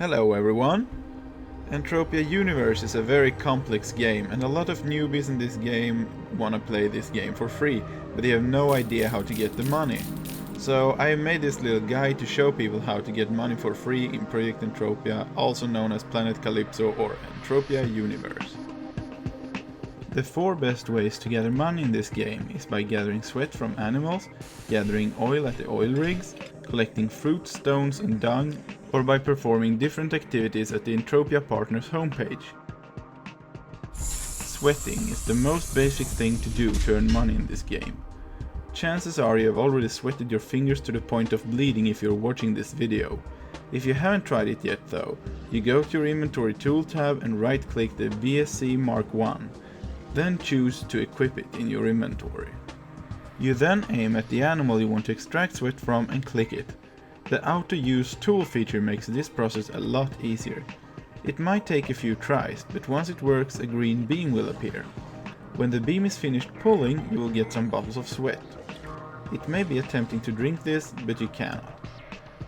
Hello everyone! Entropia Universe is a very complex game, and a lot of newbies in this game wanna play this game for free, but they have no idea how to get the money. So I made this little guide to show people how to get money for free in Project Entropia, also known as Planet Calypso or Entropia Universe. The 4 best ways to gather money in this game is by gathering sweat from animals, gathering oil at the oil rigs, collecting fruit, stones and dung, or by performing different activities at the Entropia Partners homepage. Sweating is the most basic thing to do to earn money in this game. Chances are you have already sweated your fingers to the point of bleeding if you're watching this video. If you haven't tried it yet though, you go to your inventory tool tab and right click the VSC Mark I. Then choose to equip it in your inventory. You then aim at the animal you want to extract sweat from and click it. The auto use tool feature makes this process a lot easier. It might take a few tries, but once it works a green beam will appear. When the beam is finished pulling, you will get some bottles of sweat. It may be tempting to drink this, but you cannot.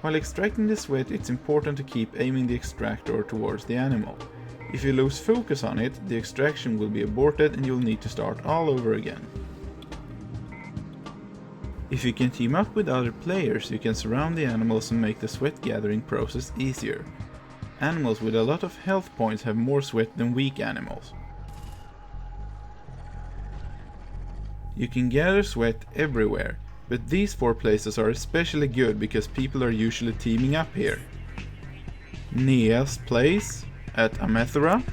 While extracting the sweat, it's important to keep aiming the extractor towards the animal. If you lose focus on it, the extraction will be aborted and you'll need to start all over again. If you can team up with other players, you can surround the animals and make the sweat gathering process easier. Animals with a lot of health points have more sweat than weak animals. You can gather sweat everywhere, but these 4 places are especially good because people are usually teaming up here. Nea's place at Amethora,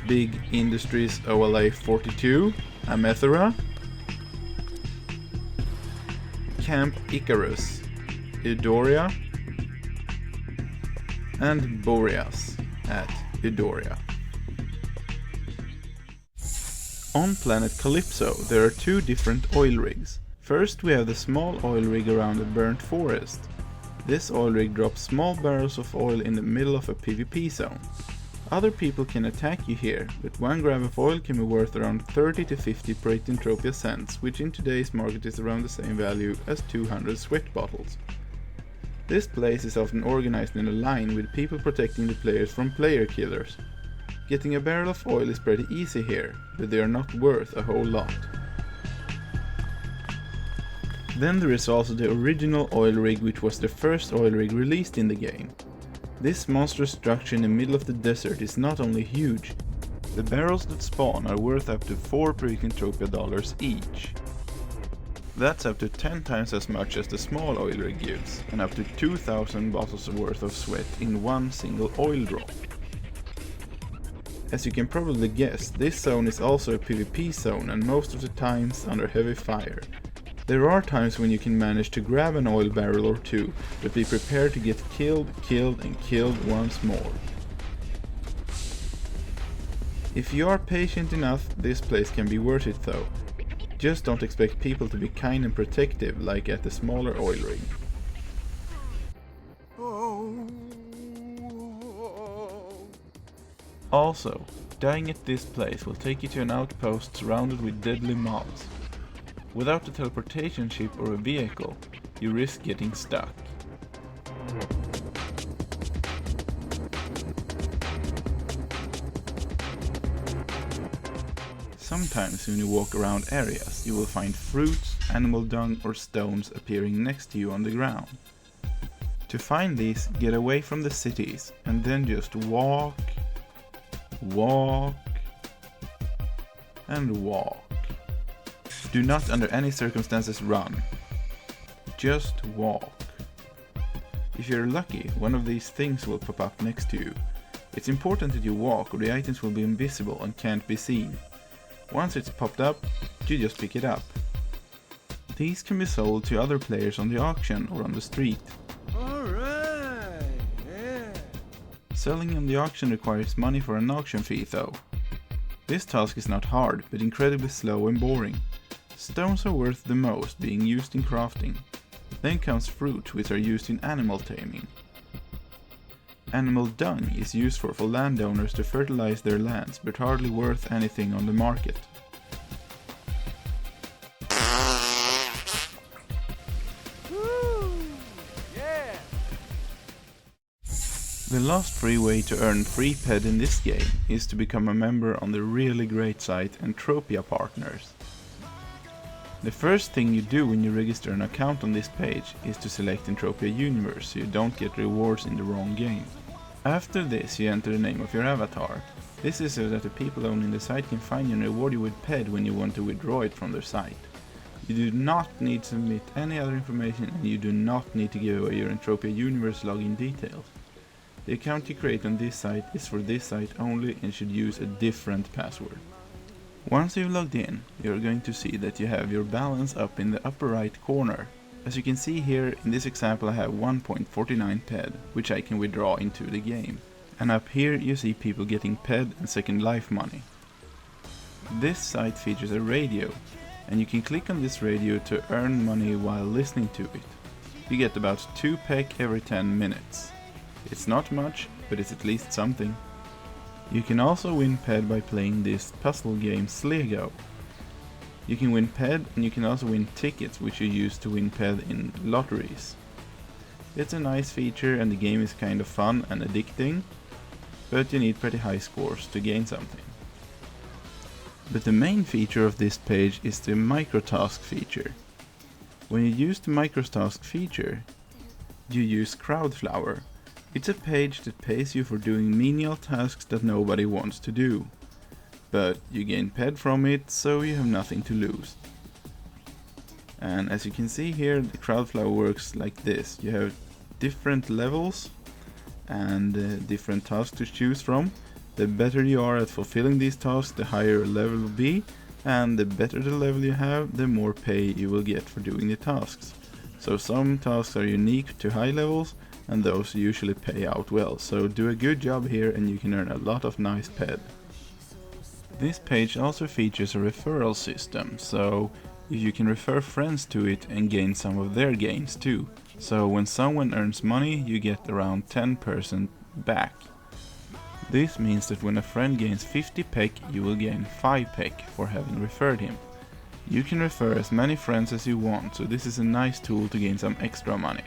Big Industries OLA 42, Amethora, Camp Icarus, Eudoria, and Boreas at Eudoria. On Planet Calypso there are 2 different oil rigs. First we have the small oil rig around a burnt forest. This oil rig drops small barrels of oil in the middle of a PvP zone. Other people can attack you here, but 1 gram of oil can be worth around 30 to 50 Entropia cents, which in today's market is around the same value as 200 sweat bottles. This place is often organized in a line with people protecting the players from player killers. Getting a barrel of oil is pretty easy here, but they are not worth a whole lot. Then there is also the original oil rig, which was the first oil rig released in the game. This monstrous structure in the middle of the desert is not only huge, the barrels that spawn are worth up to 4 Entropia dollars each. That's up to 10 times as much as the small oil rig gives, and up to 2,000 bottles worth of sweat in one single oil drop. As you can probably guess, this zone is also a PvP zone and most of the times under heavy fire. There are times when you can manage to grab an oil barrel or 2, but be prepared to get killed and killed once more. If you are patient enough, this place can be worth it though. Just don't expect people to be kind and protective like at the smaller oil rig. Also, dying at this place will take you to an outpost surrounded with deadly mobs. Without a teleportation ship or a vehicle, you risk getting stuck. Sometimes when you walk around areas, you will find fruits, animal dung or stones appearing next to you on the ground. To find these, get away from the cities and then just walk, and walk. Do not under any circumstances run. Just walk. If you're lucky, one of these things will pop up next to you. It's important that you walk or the items will be invisible and can't be seen. Once it's popped up, you just pick it up. These can be sold to other players on the auction or on the street. Alright, yeah. Selling on the auction requires money for an auction fee though. This task is not hard, but incredibly slow and boring. Stones are worth the most, being used in crafting. Then comes fruit, which are used in animal taming. Animal dung is used for landowners to fertilize their lands, but hardly worth anything on the market. The last free way to earn free PED in this game is to become a member on the really great site Entropia Partners. The first thing you do when you register an account on this page is to select Entropia Universe so you don't get rewards in the wrong game. After this you enter the name of your avatar. This is so that the people owning the site can find you and reward you with PED when you want to withdraw it from their site. You do not need to submit any other information and you do not need to give away your Entropia Universe login details. The account you create on this site is for this site only and should use a different password. Once you've logged in, you're going to see that you have your balance up in the upper right corner. As you can see here, in this example I have 1.49 PED, which I can withdraw into the game. And up here you see people getting PED and Second Life money. This site features a radio, and you can click on this radio to earn money while listening to it. You get about 2 PEC every 10 minutes. It's not much, but it's at least something. You can also win PED by playing this puzzle game Slego. You can win PED and you can also win tickets which you use to win PED in lotteries. It's a nice feature and the game is kind of fun and addicting, but you need pretty high scores to gain something. But the main feature of this page is the microtask feature. When you use the microtask feature, you use Crowdflower. It's a page that pays you for doing menial tasks that nobody wants to do. But you gain PED from it, so you have nothing to lose. And as you can see here, the Crowdflower works like this. You have different levels and different tasks to choose from. The better you are at fulfilling these tasks, the higher your level will be, and the better the level you have, the more pay you will get for doing the tasks. So some tasks are unique to high levels, and those usually pay out well, so do a good job here and you can earn a lot of nice PED. This page also features a referral system, so you can refer friends to it and gain some of their gains too. So when someone earns money, you get around 10% back. This means that when a friend gains 50 PEC, you will gain 5 PEC for having referred him. You can refer as many friends as you want, so this is a nice tool to gain some extra money.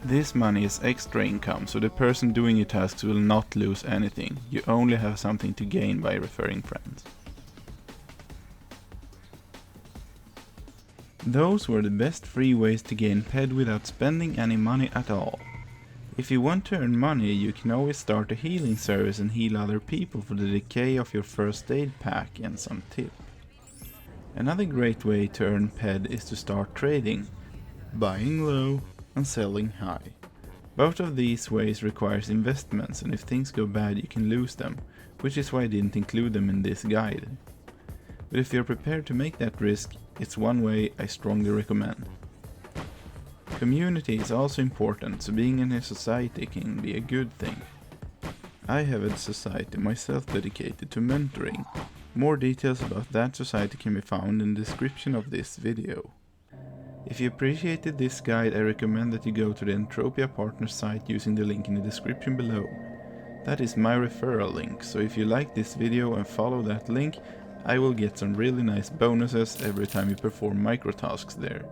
This money is extra income, so the person doing your tasks will not lose anything. You only have something to gain by referring friends. Those were the best free ways to gain PED without spending any money at all. If you want to earn money, you can always start a healing service and heal other people for the decay of your first aid pack and some tip. Another great way to earn PED is to start trading, buying low and selling high. Both of these ways requires investments, and if things go bad you can lose them, which is why I didn't include them in this guide. But if you're prepared to make that risk, it's one way I strongly recommend. Community is also important, so being in a society can be a good thing. I have a society myself dedicated to mentoring. More details about that society can be found in the description of this video. If you appreciated this guide, I recommend that you go to the Entropia Partners site using the link in the description below. That is my referral link, so if you like this video and follow that link, I will get some really nice bonuses every time you perform microtasks there.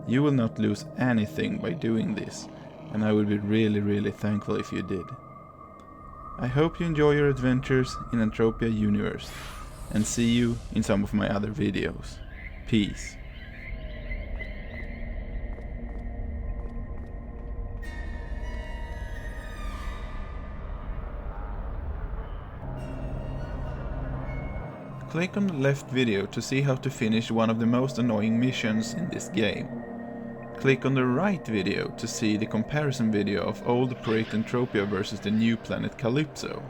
You will not lose anything by doing this, and I would be really thankful if you did. I hope you enjoy your adventures in Entropia Universe, and see you in some of my other videos. Peace. Click on the left video to see how to finish one of the most annoying missions in this game. Click on the right video to see the comparison video of old Project Entropia versus the new planet Calypso.